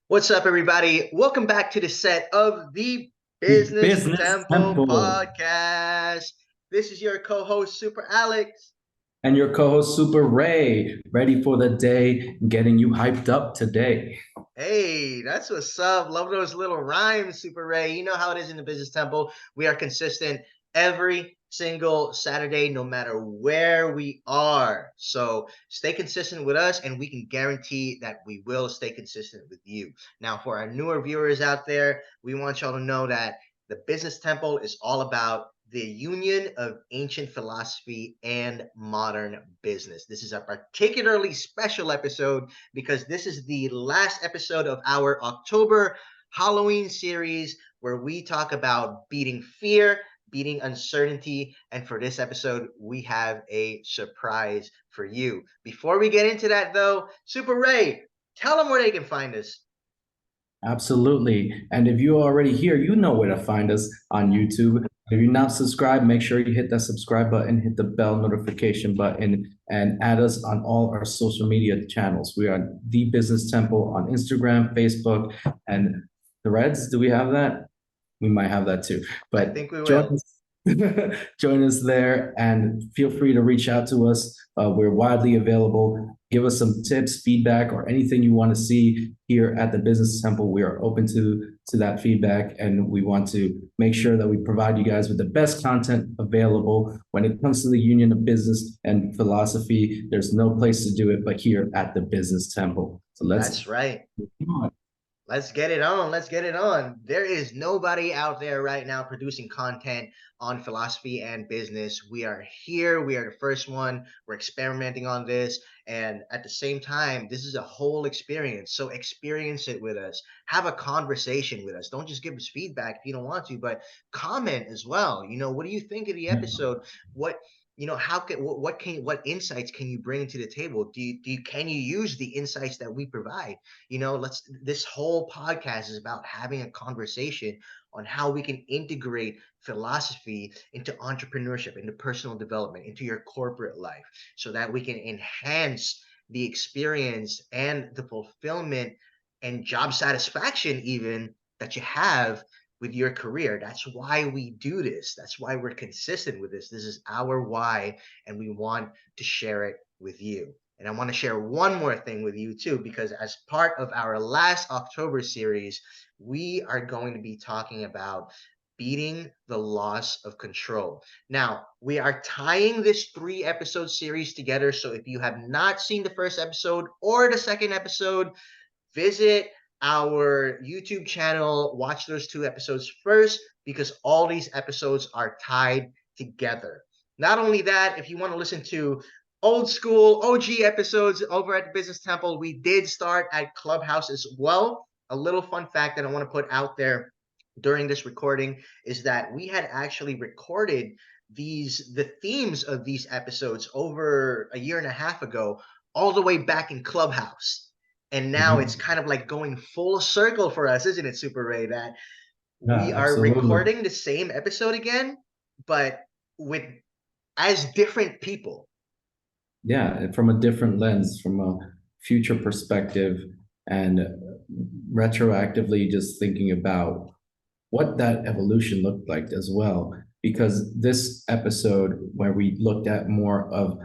What's up, everybody? Welcome back to the set of the The Business Business Temple Temple, podcast. This is your co-host, Super Alex. and your co-host Super Ray, ready for the day, getting you hyped up today. Hey, that's what's up. Love those little rhymes, Super Ray. You know how it is in the Business Temple. We are consistent every single Saturday, no matter where we are. So stay consistent with us, and we can guarantee that we will stay consistent with you. Now, for our newer viewers out there, we want y'all to know that the Business Temple is all about the union of ancient philosophy and modern business. This is a particularly special episode because this is the last episode of our October Halloween series where we talk about beating fear, beating uncertainty. And for this episode, we have a surprise for you. Before we get into that, though, Super Ray, tell them where they can find us. Absolutely. And if you're already here, you know where to find us on YouTube. If you're not subscribed, make sure you hit that subscribe button, hit the bell notification button, and add us on all our social media channels. We are The Business Temple on Instagram, Facebook, and Threads. Do we have that? We might have that too. I But think we join will. us, join us there, and feel free to reach out to us. We're widely available. Give us some tips, feedback, or anything you want to see here at the Business Temple. We are open to that feedback, and we want to make sure that we provide you guys with the best content available. When it comes to the union of business and philosophy, there's no place to do it but here at the Business Temple. So let's That's right. move on. Let's get it on. Let's get it on. There is nobody out there right now producing content on philosophy and business. We are here. We are the first one. We're experimenting on this. And at the same time, this is a whole experience. So experience it with us. Have a conversation with us. Don't just give us feedback if you don't want to, but comment as well. What do you think of the episode? What how can what insights can you bring to the table? Can you use the insights that we provide? Let's This whole podcast is about having a conversation on how we can integrate philosophy into entrepreneurship, into personal development, into your corporate life, so that we can enhance the experience and the fulfillment and job satisfaction even that you have with your career. That's why we do this. That's why we're consistent with this. This is our why, and we want to share it with you. And I want to share one more thing with you too, because as part of our last October series, we are going to be talking about beating the loss of control. Now, we are tying this 3 episode series together. So if you have not seen the first episode or the second episode, visit our YouTube channel, watch those 2 episodes first, because all these episodes are tied together. Not only that, if you want to listen to old school OG episodes over at the Business Temple, we did start at Clubhouse as well. A little fun fact that I want to put out there during this recording is that we had actually recorded the themes of these episodes over a year and a half ago, all the way back in Clubhouse. And now it's Mhm. kind of like going full circle for us, isn't it, Super Ray? That we Yeah, are absolutely. recording the same episode again, but with as different people. Yeah, from a different lens, from a future perspective, and retroactively just thinking about what that evolution looked like as well. Because this episode, where we looked at more of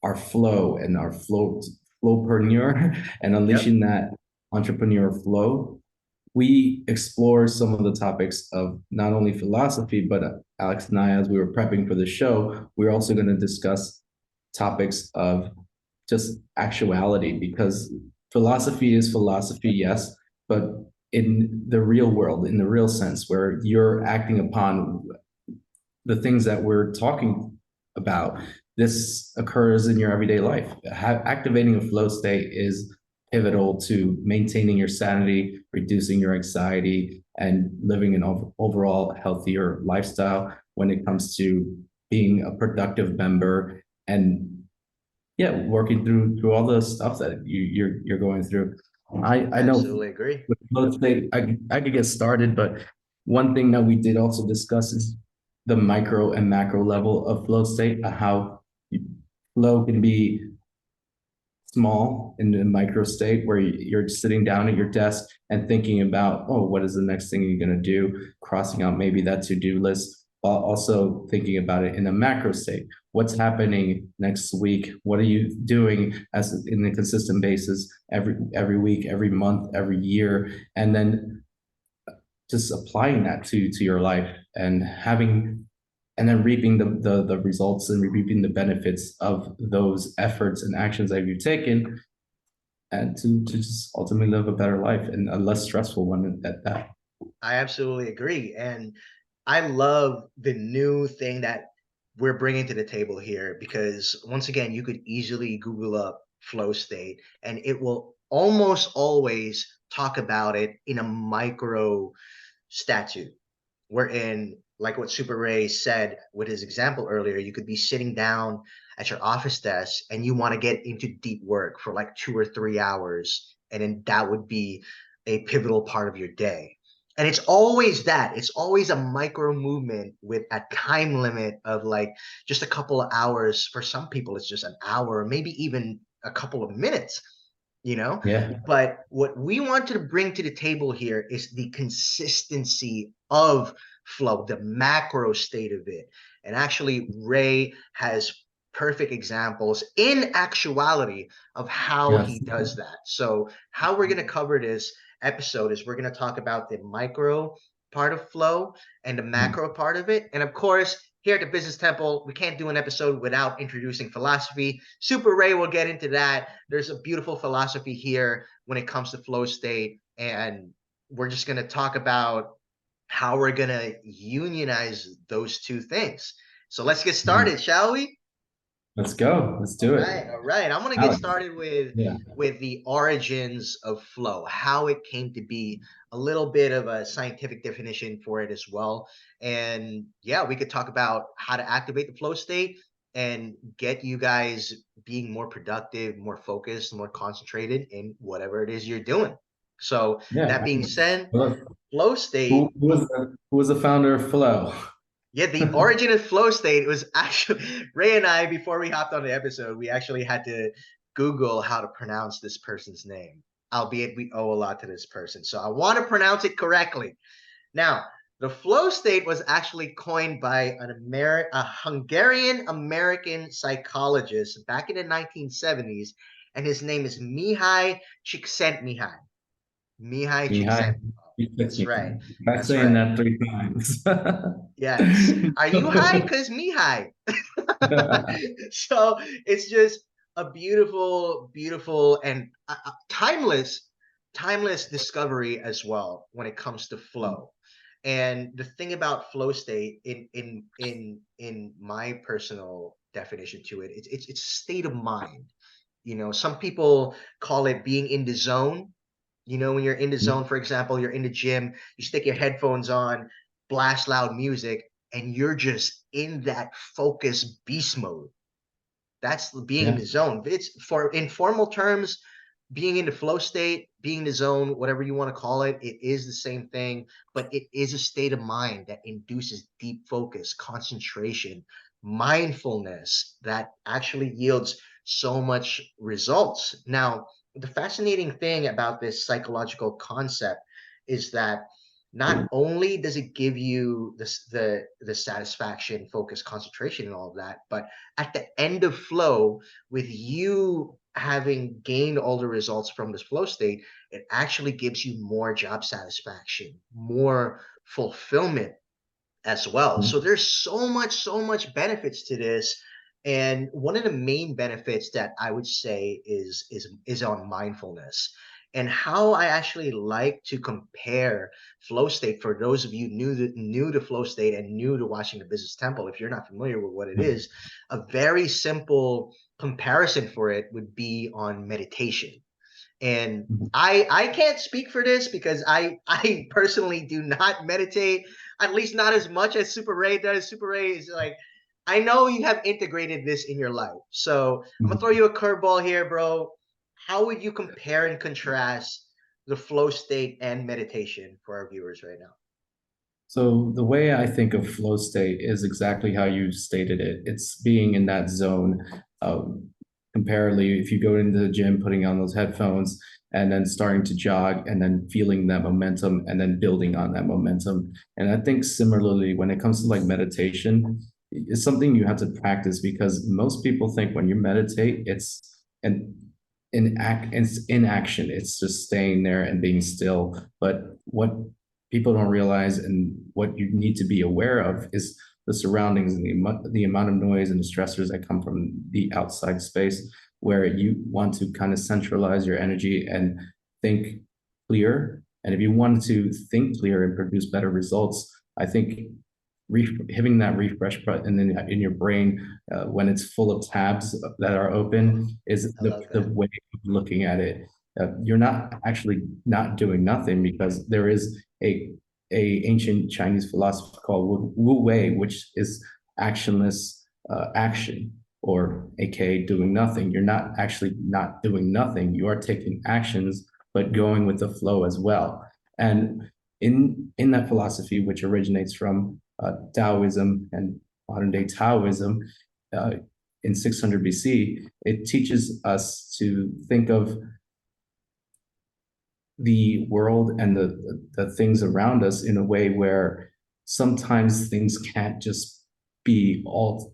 our flow and our flowpreneur and Yep. unleashing that entrepreneur flow, we explore some of the topics of not only philosophy, but Alex and I, as we were prepping for the show, we're also going to discuss topics of just actuality, because philosophy is philosophy, yes, but in the real world, in the real sense, where you're acting upon the things that we're talking about, this occurs in your everyday life. Activating a flow state is pivotal to maintaining your sanity, reducing your anxiety, and living an overall healthier lifestyle when it comes to being a productive member and, yeah, working through all the stuff that you're going through. I know Absolutely agree. with flow state, I could get started, but one thing that we did also discuss is the micro and macro level of flow state, how flow can be small in the micro state where you're sitting down at your desk and thinking about, oh, what is the next thing you're going to do? Crossing out maybe that to-do list, while also thinking about it in a macro state. What's happening next week? What are you doing as in a consistent basis every week, every month, every year? And then just applying that to your life and having and then reaping the results and reaping the benefits of those efforts and actions that you've taken, and to just ultimately live a better life and a less stressful one at that. I absolutely agree. And I love the new thing that we're bringing to the table here because, once again, you could easily Google up flow state and it will almost always talk about it in a micro statute, wherein, like what Super Ray said with his example earlier, you could be sitting down at your office desk and you want to get into deep work for like 2 or 3 hours, and then that would be a pivotal part of your day. And it's always that. It's always a micro movement with a time limit of like just a couple of hours. For some people, it's just an hour, maybe even a couple of minutes, you know? Yeah. But what we want to bring to the table here is the consistency of flow, the macro state of it. And actually, Ray has perfect examples in actuality of how he Yes. does that. So, how we're going to cover this episode is we're going to talk about the micro part of flow and the macro part of it. And of course, here at the Business Temple, we can't do an episode without introducing philosophy. Super Ray will get into that. There's a beautiful philosophy here when it comes to flow state. And we're just going to talk about how we're going to unionize those two things. So let's get started, shall we? Let's go. Let's All do it. right, all right. I'm gonna get Alex. started with Yeah. the origins of flow, how it came to be, a little bit of a scientific definition for it as well. And yeah, we could talk about how to activate the flow state and get you guys being more productive, more focused, more concentrated in whatever it is you're doing. So Yeah. that being said, Look, flow state, who was the founder of Flow? yeah, the origin of flow state was actually Ray and I, before we hopped on the episode, we actually had to Google how to pronounce this person's name, albeit we owe a lot to this person. So I want to pronounce it correctly. Now, the flow state was actually coined by a Hungarian American psychologist back in the 1970s, and his name is Mihai Csikszentmihalyi. Mihai Mihai. Csikszentmihalyi. That's right. Try That's saying right. that 3 times. Yes. Are you high? Because me high. So it's just a beautiful, beautiful, and timeless discovery as well when it comes to flow. And the thing about flow state, in my personal definition to it, it's state of mind. You know, some people call it being in the zone. You know, when you're in the zone, for example, you're in the gym, you stick your headphones on, blast loud music, and you're just in that focus beast mode. That's being in Yeah. the zone. It's, for informal terms, being in the flow state, being in the zone, whatever you want to call it, it is the same thing, but it is a state of mind that induces deep focus, concentration, mindfulness that actually yields so much results. Now, the fascinating thing about this psychological concept is that not only does it give you the satisfaction, focus, concentration, and all of that, but at the end of flow, with you having gained all the results from this flow state, it actually gives you more job satisfaction, more fulfillment as well. So there's so much benefits to this. And one of the main benefits that I would say is on mindfulness. And how I actually like to compare flow state, for those of you new to flow state and new to watching the Business Temple, if you're not familiar with what it is, a very simple comparison for it would be on meditation. And I can't speak for this because I personally do not meditate, at least not as much as Super Ray does. Super Ray is like, I know you have integrated this in your life. So I'm gonna throw you a curveball here, bro. How would you compare and contrast the flow state and meditation for our viewers right now? So the way I think of flow state is exactly how you stated it. It's being in that zone. Comparatively, if you go into the gym, putting on those headphones and then starting to jog and then feeling that momentum and then building on that momentum. And I think similarly, when it comes to like meditation, it's something you have to practice because most people think when you meditate, it's an it's inaction. It's just staying there and being still. But what people don't realize and what you need to be aware of is the surroundings and the amount of noise and the stressors that come from the outside space where you want to kind of centralize your energy and think clear. And if you want to think clear and produce better results, I think hitting that refresh button in your brain when it's full of tabs that are open is I love the that. way of looking at it. You're not actually not doing nothing because there is a ancient Chinese philosophy called Wu Wei, which is actionless action, or aka doing nothing. You're not actually not doing nothing. You are taking actions, but going with the flow as well. And in that philosophy, which originates from Taoism and modern day Taoism uh, in 600 BC, it teaches us to think of the world and the things around us in a way where sometimes things can't just be all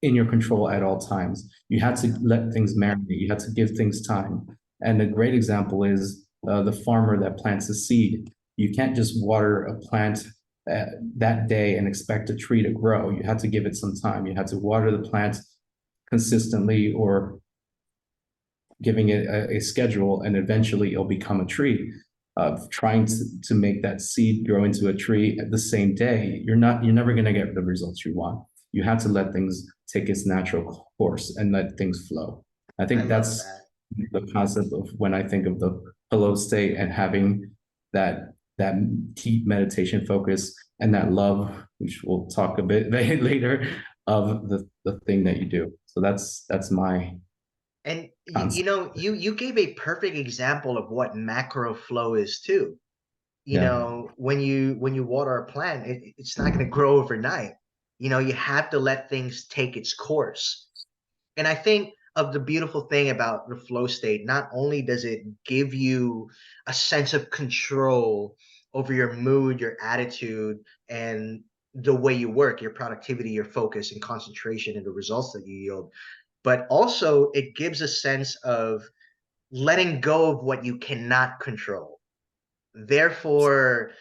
in your control at all times. You had to let things marinate. You had to give things time. And a great example is the farmer that plants a seed. You can't just water a plant that day and expect a tree to grow. You had to give it some time. You had to water the plant consistently or giving it a schedule, and eventually it'll become a tree. Trying to make that seed grow into a tree at the same day, you're never going to get the results you want. You have to let things take its natural course and let things flow. I I think love that's that. the concept of when I think of the flow state and having that deep meditation focus and that love, which we'll talk a bit later, of the thing that you do. So that's my And concept. you gave a perfect example of what macro flow is too. Yeah. When you water a plant, it's not going to grow overnight. You have to let things take its course. And I think of the beautiful thing about the flow state, not only does it give you a sense of control over your mood, your attitude, and the way you work, your productivity, your focus, and concentration, and the results that you yield, but also it gives a sense of letting go of what you cannot control. Therefore,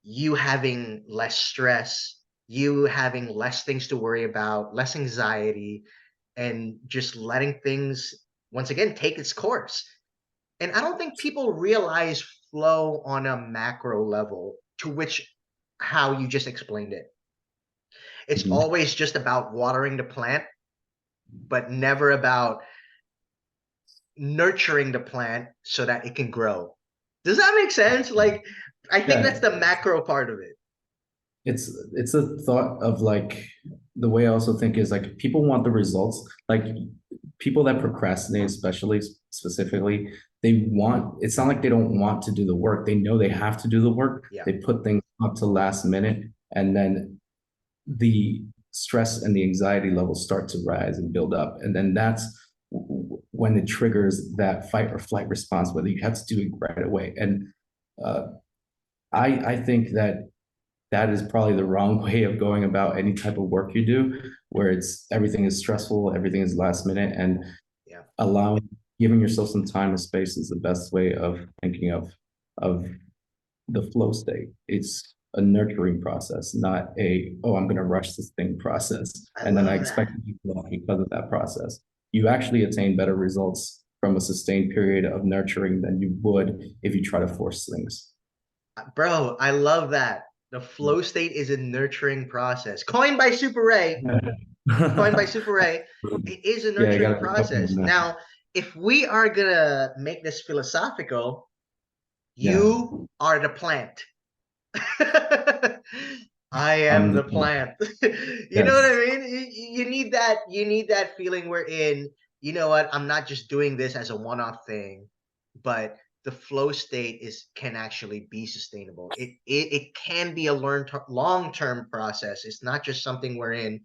you having less stress, you having less things to worry about, less anxiety, and just letting things once again take its course. And I don't think people realize flow on a macro level, to which how you just explained it. It's Mhm. always just about watering the plant, but never about nurturing the plant so that it can grow. Does that make sense? Like, I think that's Yeah, the macro part of it. it's a thought of like the way I also think is like people want the results. Like people that procrastinate, especially specifically, they want it's not like they don't want to do the work. They know they have to do the work. Yeah. They put things up to last minute, and then the stress and the anxiety levels start to rise and build up. And then that's when it triggers that fight or flight response, whether you have to do it right away. And uh, I think that that is probably the wrong way of going about any type of work you do, where it's everything is stressful, everything is last minute, and Yeah. allowing giving yourself some time and space is the best way of thinking of the flow state. It's a nurturing process, not a oh, I'm gonna rush this thing process. I And then I love expect that. to be well because of that process. You actually attain better results from a sustained period of nurturing than you would if you try to force things. Bro, I love that. The flow state is a nurturing process. Coined by Super Ray. Coined by Super Ray. It is a Yeah, you nurturing gotta pick up on process. that. Now, if we are gonna make this philosophical, Yeah. you are the plant. I am I'm the the plant. You know what I yes. mean? You need that feeling we're in. You know what? I'm not just doing this as a one-off thing, but the flow state is can actually be sustainable. It can be a long-term process. It's not just something we're in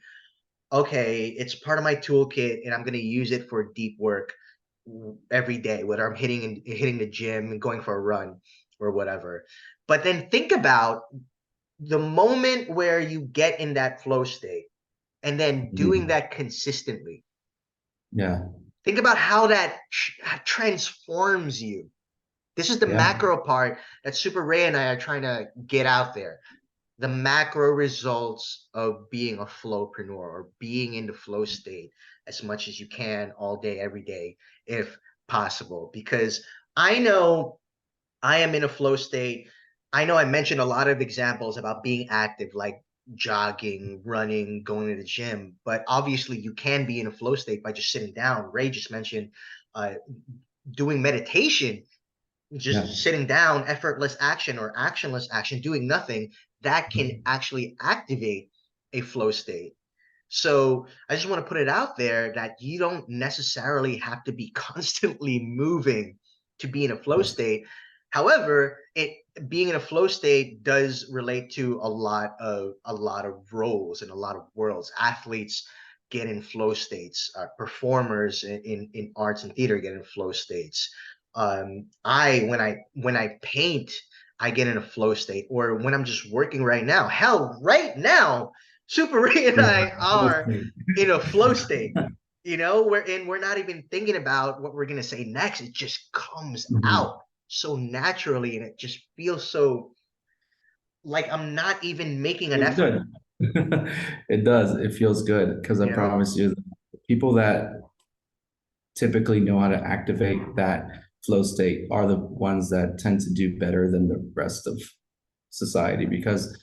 okay, it's part of my toolkit and I'm going to use it for deep work every day, whether I'm hitting the gym and going for a run or whatever. But then think about the moment where you get in that flow state and then doing Mhm. that consistently. Yeah, Think about how that transforms you. This is the yeah, macro part that Super Ray and I are trying to get out there. The macro results of being a flowpreneur or being in the flow state as much as you can all day, every day, if possible. Because I know I am in a flow state. I know I mentioned a lot of examples about being active, like jogging, running, going to the gym, but obviously you can be in a flow state by just sitting down. Ray just mentioned uh, doing meditation, yeah. just sitting down, effortless action or actionless action, doing nothing, that can actually activate a flow state. So I just want to put it out there that you don't necessarily have to be constantly moving to be in a flow Yes. state. However, it being in a flow state does relate to a lot of roles and a lot of worlds. Athletes get in flow states. Performers in arts and theater get in flow states. I when I paint, I get in a flow state. Or when I'm just working right now. Hell, right now Super Ray and Yeah. I are in a flow state. We're not even thinking about what we're gonna say next. It just comes out Mhm. so naturally, and it just feels so like I'm not even making an Feels effort. good. It does. It feels good because I You know, promise you, people that typically know how to activate that flow state are the ones that tend to do better than the rest of society because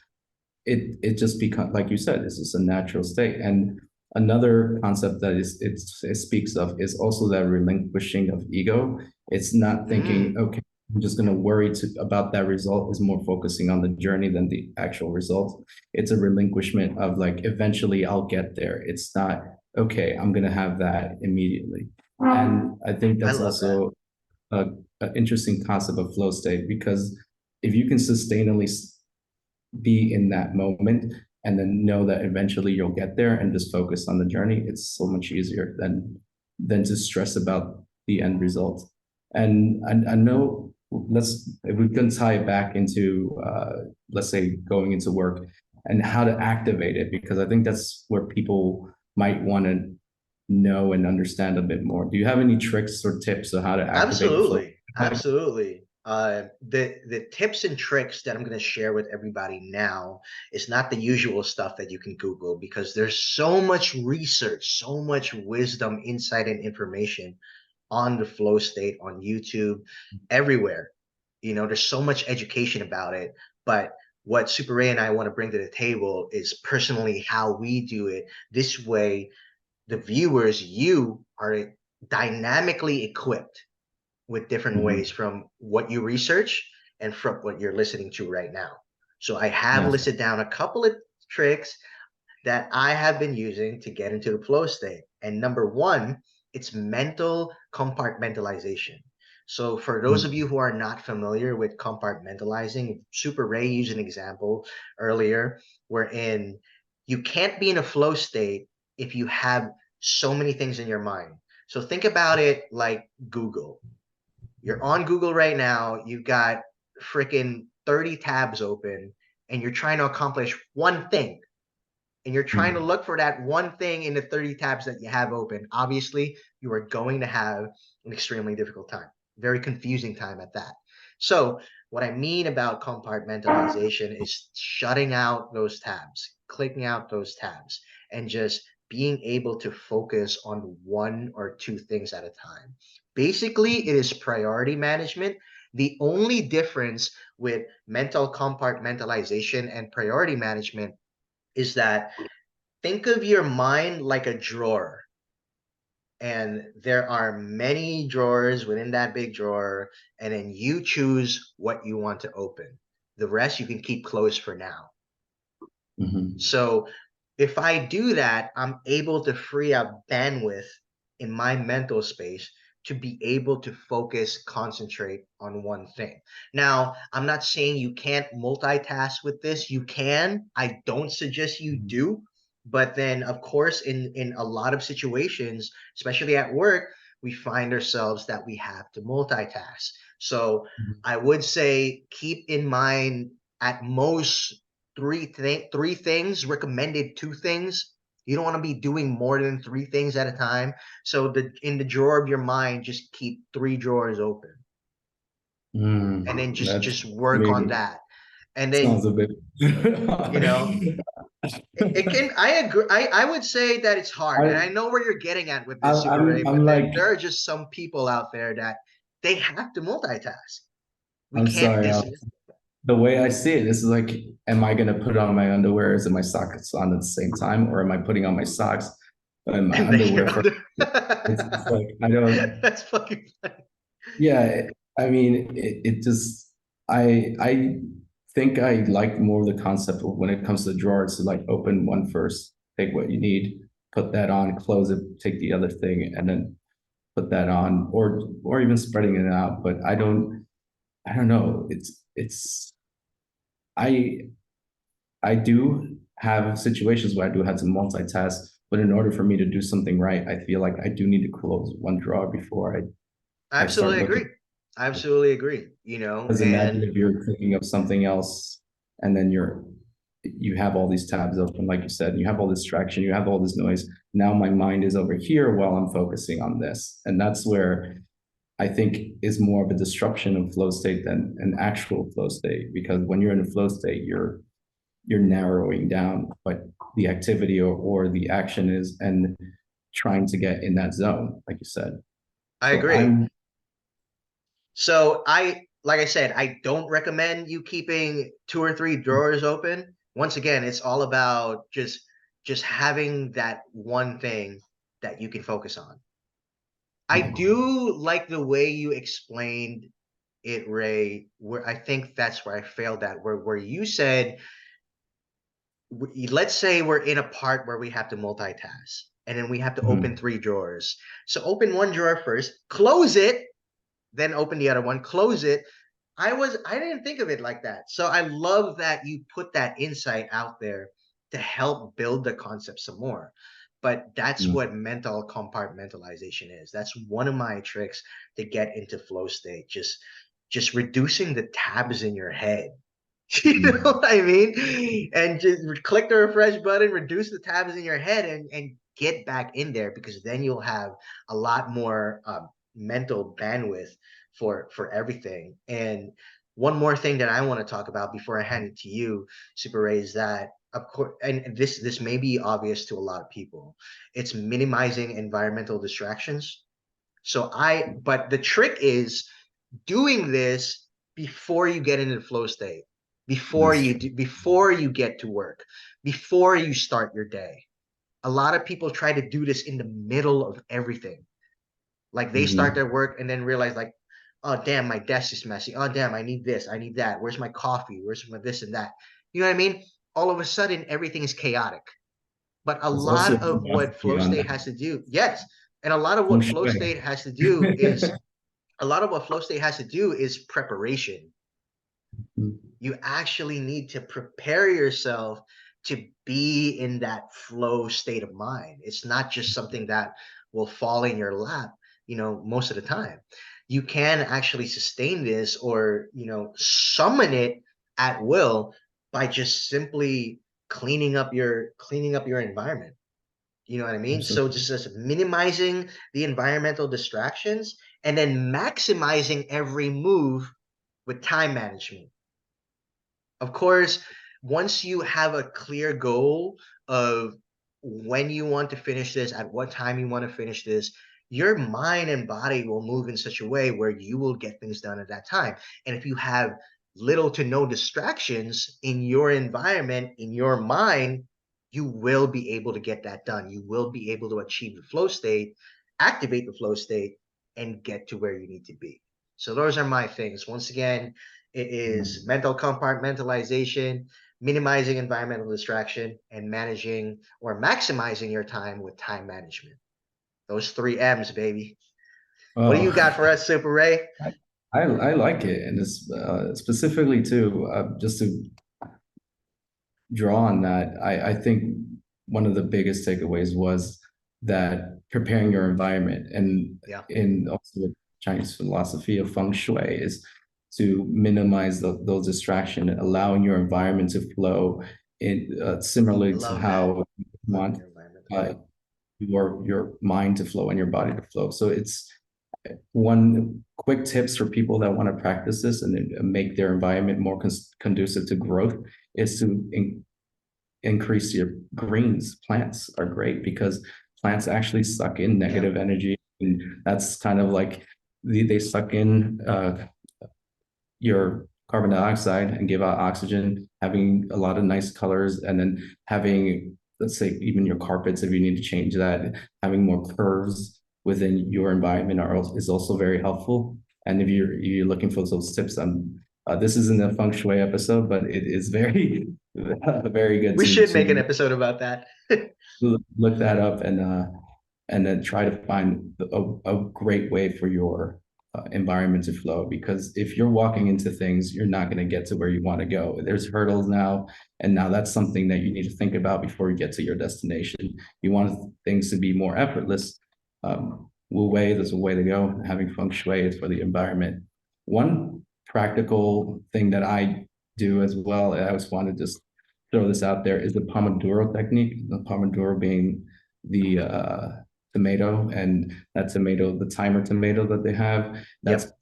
it just becomes, like you said, it's just a natural state. And another concept that it speaks of is also that relinquishing of ego. It's not thinking, mm, okay, I'm just going to worry about that result, is more focusing on the journey than the actual result. It's a relinquishment of like, eventually I'll get there. It's not, okay, I'm going to have that immediately. And I think I that's love that. also a, an interesting concept of flow state because if you can sustainably be in that moment and then know that eventually you'll get there and just focus on the journey, it's so much easier than to stress about the end result. And I know, let's, if we can tie it back into let's say going into work and how to activate it, because I think that's where people might want to know and understand a bit more. Do you have any tricks or tips on how to activate the flow? Absolutely. Absolutely. The tips and tricks that I'm going to share with everybody now is not the usual stuff that you can Google because there's so much research, so much wisdom, insight, and information on the flow state on YouTube, everywhere. There's so much education about it. But what Super Ray and I want to bring to the table is personally how we do it. This way, the viewers, you are dynamically equipped with different ways Mhm. from what you research and from what you're listening to right now. So I have Yes. listed down a couple of tricks that I have been using to get into the flow state. And number one, it's mental compartmentalization. So for those of Mhm. you who are not familiar with compartmentalizing, Super Ray used an example earlier wherein you can't be in a flow state if you have so many things in your mind. So think about it like Google. You're on Google right now, you've got freaking 30 tabs open, and you're trying to accomplish one thing. And you're trying to Mhm. look for that one thing in the 30 tabs that you have open. Obviously, you are going to have an extremely difficult time, very confusing time at that. So, what I mean about compartmentalization is shutting out those tabs, clicking out those tabs, and just being able to focus on one or two things at a time. Basically, it is priority management. The only difference with mental compartmentalization and priority management is that think of your mind like a drawer, and there are many drawers within that big drawer, and then you choose what you want to open. The rest you can keep closed for now. Mhm. So if I do that, I'm able to free up bandwidth in my mental space to be able to focus, concentrate on one thing. Now, I'm not saying you can't multitask with this. You can. I don't suggest you Mhm. do. But then, of course, in a lot of situations, especially at work, we find ourselves that we have to multitask. So I would say keep in mind at most three things, recommended two things. You don't want to be doing more than three things at a time. So in the drawer of your mind, just keep three drawers open, and then That's just work on maybe that. And sounds then, a bit. you know, it can. I agree. I would say that it's hard, and I I, know where you're getting at with this, Super Ray. I'm But then like, there are just some people out there that they have to multitask. We I'm can't sorry. dismiss. The way I see it, this is like, am I gonna put on my underwears and my socks on at the same time, or am I putting on my socks and my And then underwear you're first? under. It's like I don't. That's fucking funny. Yeah, I mean, it just. I think I like more of the concept of when it comes to drawers to like open one first, take what you need, put that on, close it, take the other thing, and then put that on, or even spreading it out. But I don't know. I I do have situations where I do have to multitask, but in order for me to do something right, I feel like I do need to close one drawer before I start Absolutely agree. looking. Absolutely agree. You know, Because imagine and if you're thinking of something else and then you have all these tabs open, like you said, you have all this distraction, you have all this noise. Now my mind is over here while I'm focusing on this. And that's where I think is more of a disruption of flow state than an actual flow state. Because when you're in a flow state, you're narrowing down what the activity or the action is and trying to get in that zone, like you said. I So agree. I'm So like I said, I don't recommend you keeping two or three drawers open. Once again, it's all about just having that one thing that you can focus on. I do like the way you explained it, Ray, where I think that's where I failed at, where you said, let's say we're in a part where we have to multitask and then we have to open Mhm. three drawers. So open one drawer first, close it, then open the other one, close it. I didn't think of it like that. So I love that you put that insight out there to help build the concept some more. But that's Mhm. what mental compartmentalization is. That's one of my tricks to get into flow state. Just reducing the tabs in your head. You know Mhm. what I mean? And just click the refresh button, reduce the tabs in your head, and get back in there, because then you'll have a lot more mental bandwidth for everything. And one more thing that I want to talk about before I hand it to you, Super Ray, is that of course, and this may be obvious to a lot of people, it's minimizing environmental distractions. But the trick is doing this before you get into the flow state, That's true. before you get to work, before you start your day. A lot of people try to do this in the middle of everything. Like they start Mhm. their work and then realize like, oh damn, my desk is messy. Oh damn, I need this, I need that. Where's my coffee? Where's my this and that? You know what I mean? All of a sudden, everything is chaotic. But a There's also lot of what flow beyond state that. has to do, yes, and a lot of Feng what flow shui. state has to do is a lot of what flow state has to do is preparation. You actually need to prepare yourself to be in that flow state of mind. It's not just something that will fall in your lap, most of the time. You can actually sustain this, or, summon it at will by just simply cleaning up your environment. You know what I mean? So Absolutely. just minimizing the environmental distractions and then maximizing every move with time management. Of course, once you have a clear goal of when you want to finish this, at what time you want to finish this, your mind and body will move in such a way where you will get things done at that time. And if you have little to no distractions in your environment, in your mind, you will be able to get that done. You will be able to achieve the flow state, activate the flow state, and get to where you need to be. So those are my things. Once again, it is Mhm. mental compartmentalization, minimizing environmental distraction, and managing or maximizing your time with time management. Those three M's, baby. What do you got Oh, for us, Super Ray? I like it, and it's specifically too just to draw on that. I think one of the biggest takeaways was that preparing your environment, and Yeah. in also the Chinese philosophy of feng shui, is to minimize those distractions, allowing your environment to flow in, I similarly to love that. how you Loving want your environment. uh, your mind to flow and your body to flow. So it's one quick tips for people that want to practice this and make their environment more conducive to growth is to increase your greens. Plants are great because plants actually suck in Yeah. negative energy, and that's kind of like they suck in your carbon dioxide and give out oxygen, having a lot of nice colors, and then having, let's say, even your carpets, if you need to change that, having more curves within your environment is also very helpful. And if you're looking for those tips, this isn't a feng shui episode, but it is very very good We should make an to episode about that. look that up and then try to find a great way for your environment to flow. Because if you're walking into things, you're not going to get to where you want to go. There's hurdles now, and now that's something that you need to think about before you get to your destination. You want things to be more effortless. Wu Wei, there's a way to go. Having feng shui is for the environment. One practical thing that I do as well, I just want to just throw this out there, is the Pomodoro technique. The Pomodoro being the tomato, and that tomato, the timer tomato that they have, that's Yep.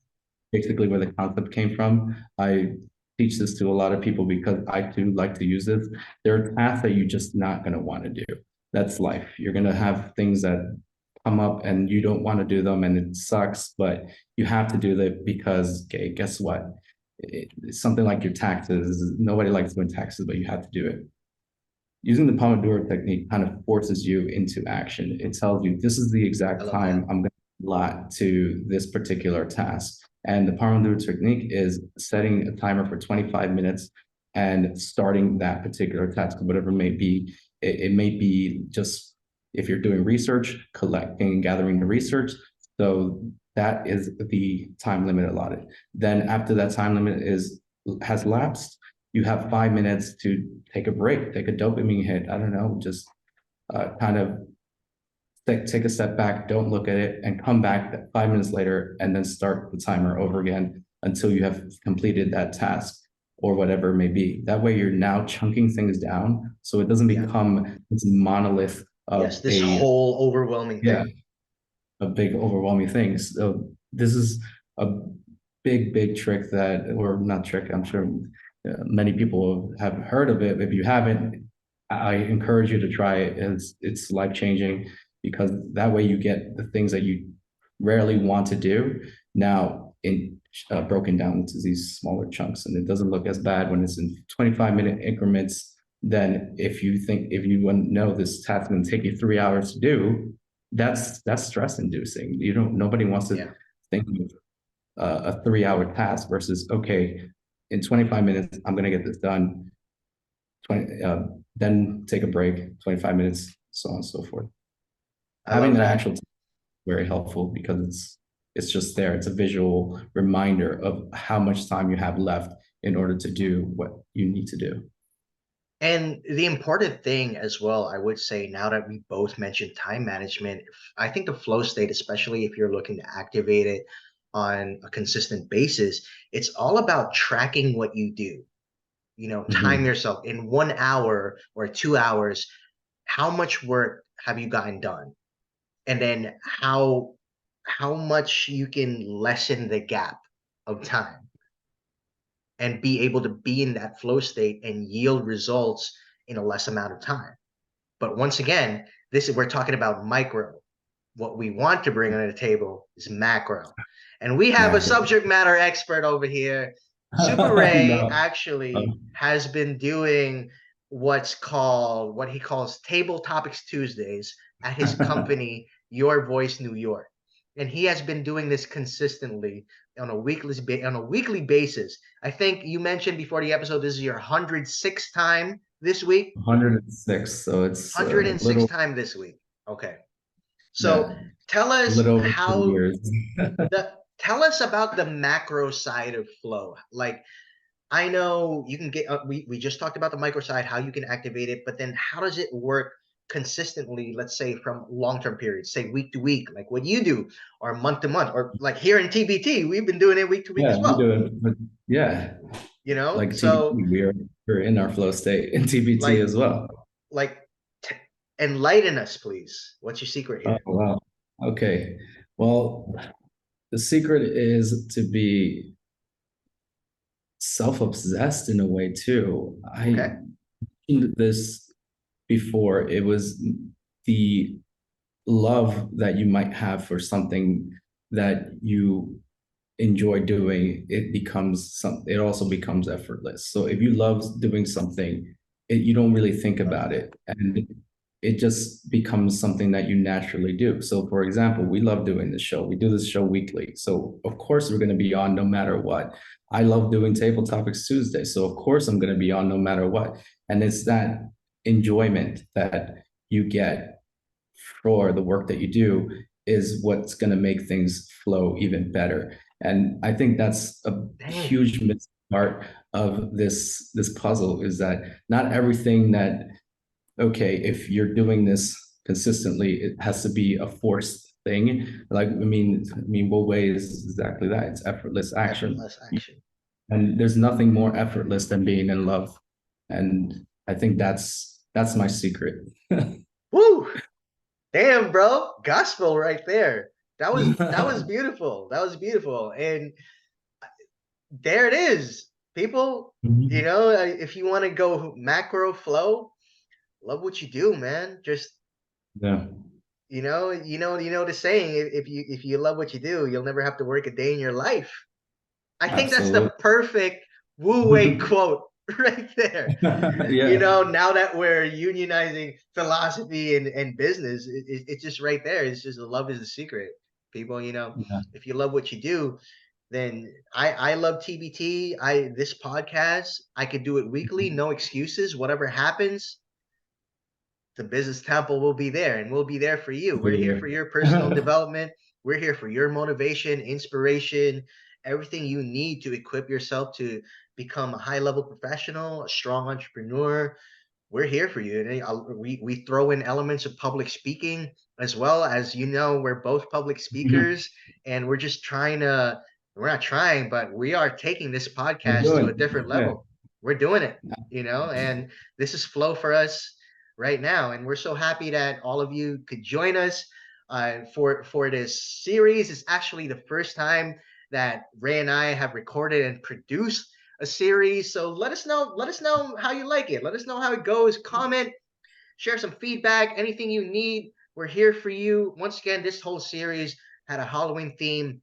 basically where the concept came from. I teach this to a lot of people because I do like to use this. There are tasks that you're just not going to want to do. That's life. You're going to have things that come up and you don't want to do them and it sucks, but you have to do that because, okay, guess what? It's something like your taxes. Nobody likes doing taxes, but you have to do it. Using the Pomodoro technique kind of forces you into action. It tells you this is the I exact love time that. I'm going to allot to this particular task. And the Pomodoro technique is setting a timer for 25 minutes and starting that particular task, whatever it may be. It may be just if you're doing research, collecting and gathering the research. So that is the time limit allotted. Then after that time limit has lapsed, you have 5 minutes to take a break, take a dopamine hit. I don't know, just kind of take a step back, don't look at it, and come back 5 minutes later and then start the timer over again until you have completed that task or whatever it may be. That way, you're now chunking things down so it doesn't Yeah. become this monolith Yes. of This whole overwhelming yeah, thing. a big overwhelming thing. So this is a big trick that, or not trick, I'm sure many people have heard of it. If you haven't, I encourage you to try it. It's life changing because that way you get the things that you rarely want to do now in broken down into these smaller chunks, and it doesn't look as bad when it's in 25-minute increments. Then if you want to know this task is going to take you 3 hours to do, that's stress inducing. You don't Nobody wants to Yeah. think of a 3 hour task versus, okay, in 25 minutes I'm going to get this done. 20 then take a break, 25 minutes, so on and so forth. I Having love an that. actual very helpful because it's just there. It's a visual reminder of how much time you have left in order to do what you need to do. And the important thing as well, I would say, now that we both mentioned time management, I think the flow state, especially if you're looking to activate it on a consistent basis, it's all about tracking what you do. Time Mhm. yourself in 1 hour or 2 hours. How much work have you gotten done? And then how much you can lessen the gap of time and be able to be in that flow state and yield results in a less amount of time. But once again, this is we're talking about micro. What we want to bring on the table is macro. And we have a Macro. subject matter expert over here. Super Ray No. actually has been doing what he calls Table Topics Tuesdays at his company, Your Voice New York. And he has been doing this consistently on a weekly basis. I think you mentioned before the episode this is your 106th time this week. 106, so it's a 106th little, time this week. Okay. yeah, So tell a us little over 10 how years. tell us about the macro side of flow. Like I know you can get we just talked about the micro side, how you can activate it, but then how does it work consistently, let's say from long-term periods, say week to week, like what you do, or month to month, or like here in TBT, we've been doing it week to week Yeah, as we well. do it. But yeah, like So TBT, we're in our flow state in TBT like as well. like t- enlighten us, please. What's your secret Oh here? wow. Okay. Well, the secret is to be self-obsessed in a way too. I Okay. mentioned this before. It was the love that you might have for something that you enjoy doing, it also becomes effortless. So if you love doing something, you don't really think Love about that. it, and it just becomes something that you naturally do. So for example, we love doing this show. We do this show weekly. So of course we're going to be on no matter what. I love doing Table Topics Tuesday. So of course I'm going to be on no matter what. And it's that enjoyment that you get for the work that you do is what's going to make things flow even better. And I think that's a Damn. huge missing part of this puzzle, is that not everything that, okay, if you're doing this consistently, it has to be a forced thing. Like, I mean, what way is exactly that? It's effortless action. Effortless action. And there's nothing more effortless than being in love. And I think that's my secret. Woo! Damn, bro. Gospel right there. That was beautiful. That was beautiful. And there it is. People, if you want to go macro flow, love what you do, man. Just Yeah, the saying, if you love what you do, you'll never have to work a day in your life. I think that's the absolutely. perfect Wu Wei quote right there. Yeah, Now that we're unionizing philosophy and business, it's just right there. It's just love is the secret. People, yeah. if you love what you do, then I love TBT. This podcast, I could do it weekly, no excuses. Whatever happens, the business temple will be there, and we'll be there for you. We're here for your personal development. We're here for your motivation, inspiration, everything you need to equip yourself to become a high level professional, a strong entrepreneur. We're here for you. And we throw in elements of public speaking as well. As we're both public speakers, and we're not trying, but we are taking this We're podcast to a doing different it. level. We're doing it, and this is flow for us right now. And we're so happy that all of you could join us for this series. It's actually the first time that Ray and I have recorded and produced a series. So let us know how you like it. Let us know how it goes. Comment, share some feedback, anything you need. We're here for you. Once again, this whole series had a Halloween theme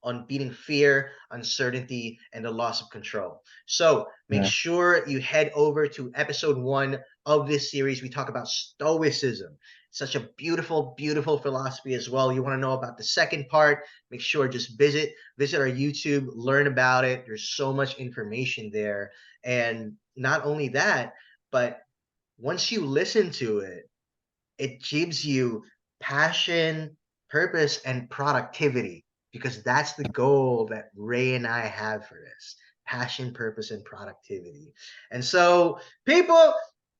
on beating fear, uncertainty, and the loss of control. So make Yeah, sure you head over to episode 1 of this series. We talk about Stoicism. Such a beautiful, beautiful philosophy as well. You want to know about the second part? Make sure just visit our YouTube, learn about it. There's so much information there. And not only that, but once you listen to it, it gives you passion, purpose, and productivity, because that's the goal that Ray and I have for this: passion, purpose, and productivity. And so, people,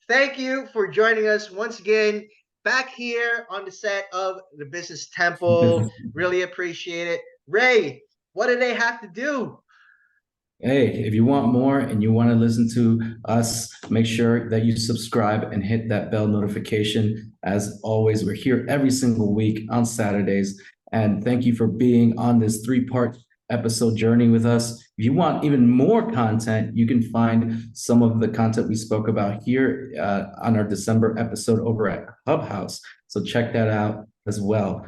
thank you for joining us once again back here on the set of the Business Temple. Really appreciate it. Ray, what do they have to do? hey, if you want more and you want to listen to us, make sure that you subscribe and hit that bell notification. As always, we're here every single week on Saturdays. And thank you for being on this three-part episode journey with us. If you want even more content, you can find some of the content we spoke about here on our December episode over at Clubhouse. So check that out as well.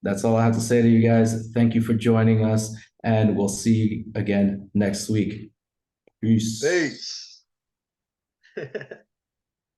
That's all I have to say to you guys. Thank you for joining us, and we'll see you again next week. Peace. Peace.